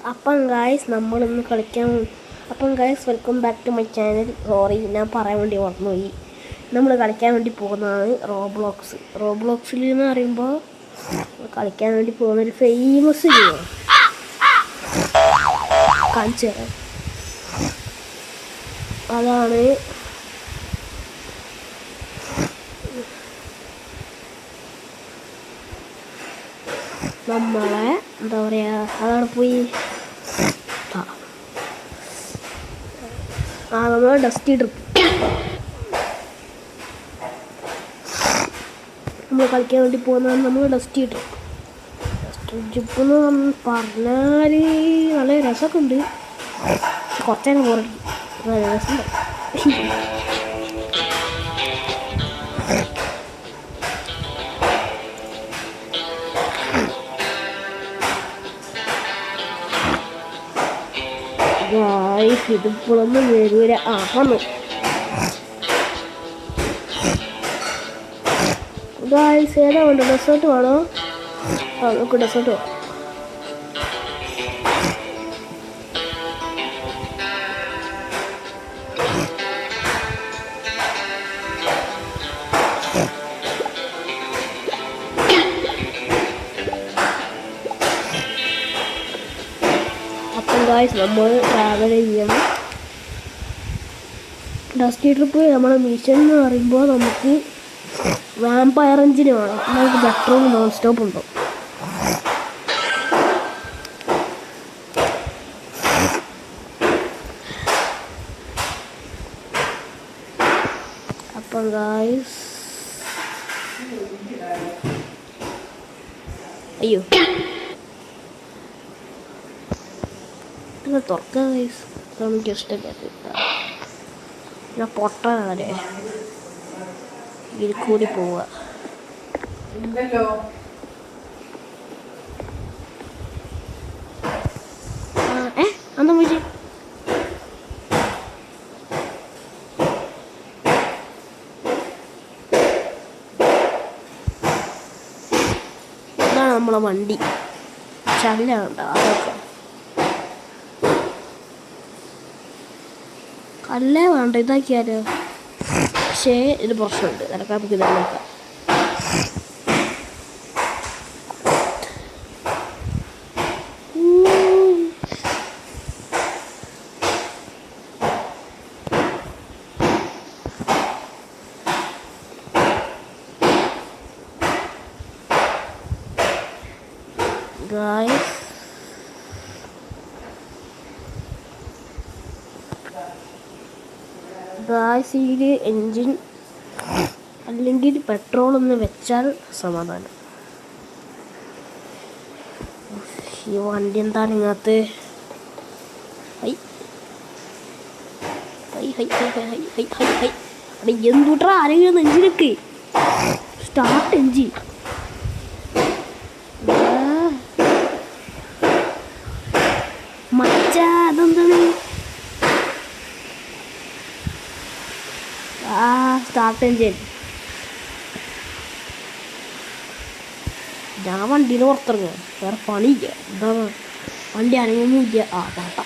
അപ്പം ഗായ്സ് നമ്മളിന്ന് കളിക്കാൻ welcome back to my channel. Sorry, ഞാൻ പറയാൻ വേണ്ടി മറന്നുപോയി. നമ്മൾ കളിക്കാൻ വേണ്ടി പോകുന്നതാണ് റോബ്ലോക്സിൽ എന്ന് പറയുമ്പോൾ കളിക്കാൻ വേണ്ടി പോകുന്നൊരു ഫേമസ് ഗെയിമാണ്. കാണിച്ചു തരാം. അതാണ് നമ്മളെ എന്താ പറയുക, അതവിടെ പോയി നമ്മളെ ഡസ്റ്റി ട്രിപ്പ് നമ്മൾ കളിക്കാൻ വേണ്ടി പോകുന്നതാണ്. നമ്മൾ ഡസ്റ്റി ട്രിപ്പ് എന്ന് പറഞ്ഞാൽ നല്ല രസമൊക്കെ ഉണ്ട്. കുറച്ചേരം പോരടിക്കും, നല്ല രസമുണ്ട്. ഇതിപ്പോഴൊന്നും വരൂല. വന്നു ഗായ്സ്. ഏതാ വേണ്ട? ഡെസേർട്ട് വേണോ? നമുക്ക് ഡെസേർട്ട് വേണം. അപ്പം ഗായ്സ്, നമ്മൾ ട്രാവൽ ചെയ്യണം. ഡസ്റ്റി ട്രിപ്പ് നമ്മുടെ മിഷൻ എന്ന് പറയുമ്പോൾ നമുക്ക് വാമ്പയർ എഞ്ചിന് വേണം. നമുക്ക് പെട്രോൾ നോൺ സ്റ്റോപ്പ് ഉണ്ടോ? അപ്പം ഗായ്സ്, അയ്യോ തുറക്കാം ഗൈസ്. നമുക്ക് ഇഷ്ടമില്ല, ഞാൻ പൊട്ടാനേ ഇതിൽ കൂടി പോവുക. അന്ന് പോയി ഇതാണ് നമ്മളെ വണ്ടി. ചല്ലുണ്ടോ? അതൊക്കെ കല്ലേ വേണ്ട, ഇതാക്കിയാലോ. പക്ഷേ ഇത് പ്രശ്നമുണ്ട്. നിനക്ക് നമുക്ക് ഇതാ നോക്കാം. ഗായ്സ്, ഇതിൽ എൻജിൻ അല്ലെങ്കിൽ പെട്രോൾ ഒന്ന് വെച്ചാൽ സമാധാനം. ഈ വണ്ടി എന്താണ് ഇങ്ങനത്തെ? എന്തുട്ടാ ആരെങ്കിലും എഞ്ചിനൊക്കെ സ്റ്റാർട്ട് എഞ്ചിൻ. മച്ചാ, അതെന്താണ്? Start engine. ഞാൻ വണ്ടിയിൽ പുറത്തിറങ്ങുക, വേറെ പണിയില്ല. എന്താണ് വണ്ടി അനങ്ങൊന്നുമില്ല. പാട്ട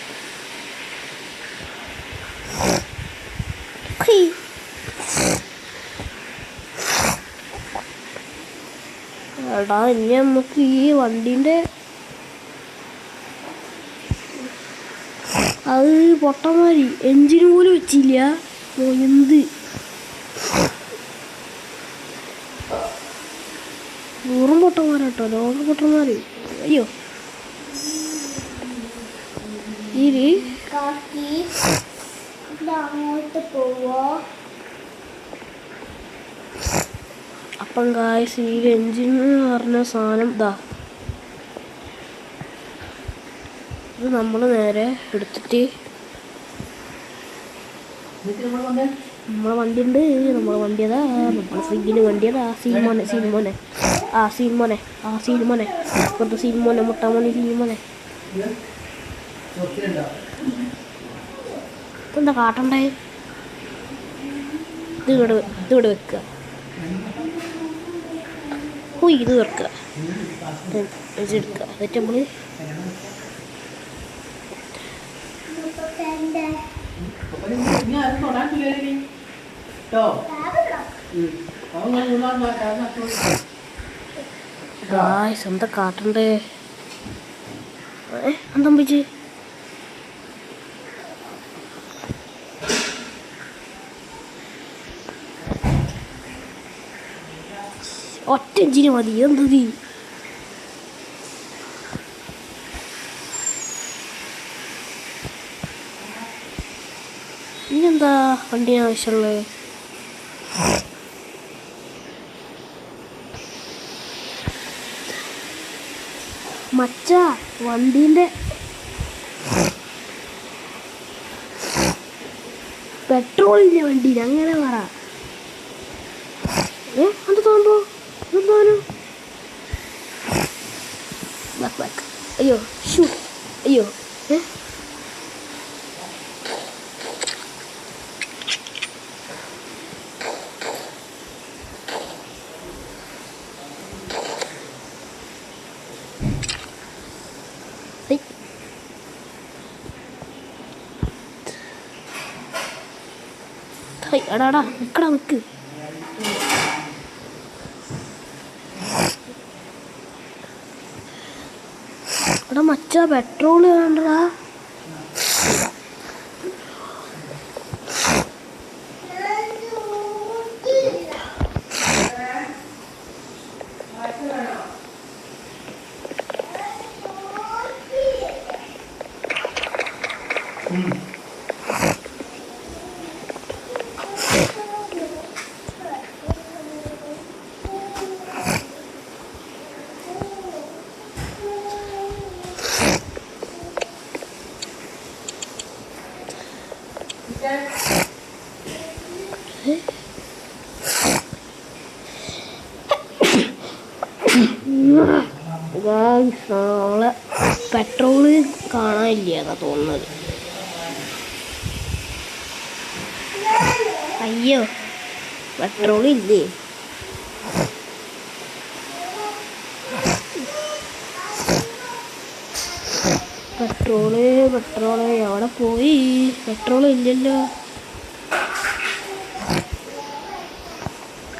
എടാ, ഇനി നമുക്ക് ഈ വണ്ടീൻ്റെ അത് പൊട്ടന്മാരി എഞ്ചിന് പോലും വെച്ചില്ല. എന്ത് നൂറും പൊട്ടന്മാരാട്ടോ, ലോകം പൊട്ടന്മാര്. അയ്യോ, അപ്പം ഗായ്സ്, ഈ എഞ്ചിൻ എന്ന് പറഞ്ഞ സാധനം ഇതാ. ഇത് നമ്മൾ നേരെ എടുത്തിട്ട് നമ്മളെ വണ്ടി ഉണ്ട്. നമ്മളെ വണ്ടി അതാ, നമ്മളെ ഫ്രീന് വണ്ടി അതാ. സീൻമോനെ ഇപ്പോഴത്തെ സീൻമോനെ, മുട്ടാമോനെ, സീൻമോനെ. ഇതെന്താ കാട്ടണ്ടേ? ഇത് വെക്കുക. ഇത് വെക്കുക. എടുക്കുക. എന്നിട്ട് നമ്മൾ എന്താ കാട്ടണ്ടേ? എന്താ പറ്റി? ഒറ്റ ഇഞ്ചിന് മതി. എന്തത്? ഇനിയെന്താ വണ്ടിന് ആവശ്യമുള്ളത്? മച്ച വണ്ടീൻ്റെ പെട്രോളിൻ്റെ വണ്ടിയിൽ അങ്ങനെ പറ. എന്ത് തോന്നുമ്പോ എന്തോനും അയ്യോ ഷൂ അയ്യോ എടാടാ നിക്കടാ നിക്ക്. എടാ മച്ച പെട്രോള് വേണ്ടടാ. നാളെ പെട്രോള് കാണാനില്ല എന്നാ തോന്നുന്നത്. അയ്യോ പെട്രോൾ ഇല്ലേ? പെട്രോള് എവിടെ പോയി? പെട്രോൾ ഇല്ലല്ലോ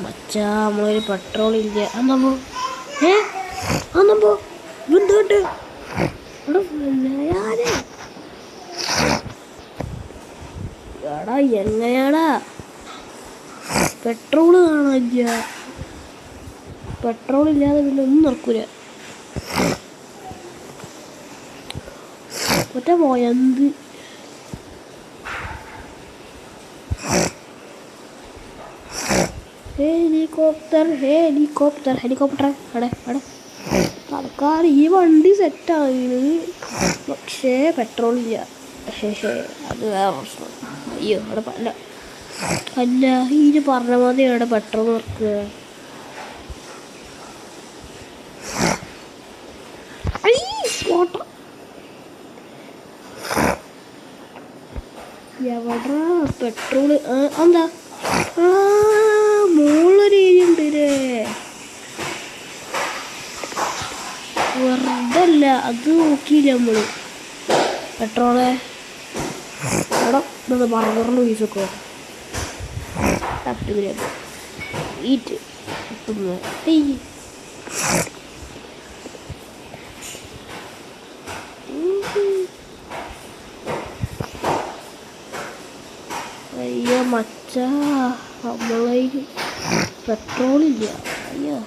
മച്ചാ. നമ്മളൊരു പെട്രോൾ ഇല്ല. അന്നപ്പോ എന്തുകൊണ്ട് എടാ എങ്ങനെയാടാ പെട്രോള് കാണാനില്ല? പെട്രോൾ ഇല്ലാതെ പിന്നെ ഒന്നും നടക്കൂല. ഒറ്റ പോയത് ഹെലികോപ്റ്റർ അടെ ആൾക്കാർ ഈ വണ്ടി സെറ്റാണ്. പക്ഷേ പെട്രോൾ ഇല്ല. അത് വേറെ പ്രശ്നം. അയ്യോ അവിടെ അല്ല ഈ പറഞ്ഞ മതി അവിടെ പെട്രോൾ നിർക്കുക. എവിടാ പെട്രോള്? എന്താ മുകളിലൊരു ഏരിയ ഉണ്ട് ല്ലേ? വെറുതെ അല്ല അത് നോക്കിയില്ല നമ്മള്. പെട്രോള് എടാ ഇതൊന്ന് ബർഗറിന് വീസൊക്കെ തട്ട് ഈറ്റ് അയ്യോ മച്ചാ നമ്മളതിൽ പെട്രോളില്ല. അയ്യോ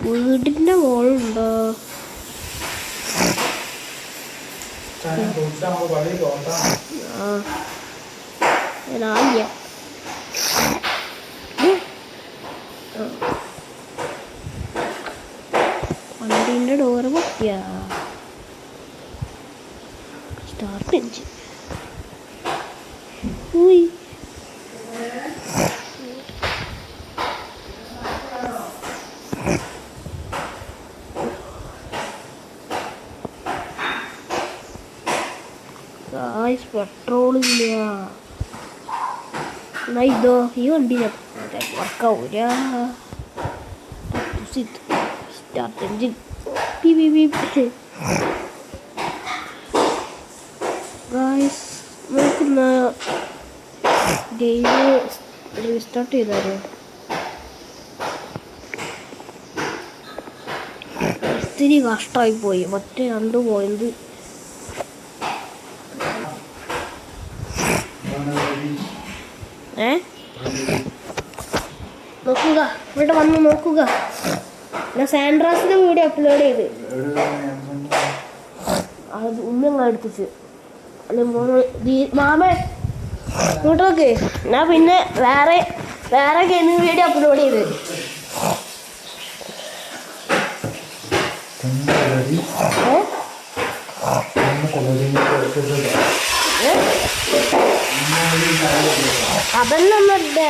വീടിൻ്റെ മുകളുണ്ടോ? ഞാനില്ല. വണ്ടീൻ്റെ ഡോറ് പൊട്ടിയ സ്റ്റാർട്ട് എഞ്ചിൻ പോയി. പെട്രോളില്ല. എന്നാ ഇതോ ഈ വണ്ടി വർക്കാവൂല. സ്റ്റാർട്ട് എഞ്ചിൻ ഗെയിം റീസ്റ്റാർട്ട് ചെയ്താലോ? ഇത്തിരി കഷ്ടമായി പോയി, മറ്റേ 2 പോയിന്റ്. നോക്കുക, ഇവിടെ വന്ന് നോക്കുക. ഞാൻ സാൻഡ്രാസിന്റെ വീഡിയോ അപ്ലോഡ് ചെയ്ത് അത് ഉമ്മ എടുത്തിച്ച് അല്ലെ മാമേ ഇങ്ങോട്ടോക്കെ. ഞാൻ പിന്നെ വേറെ ഗെയിമിങ് വീഡിയോ അപ്ലോഡ് ചെയ്ത്. അതൊന്നല്ല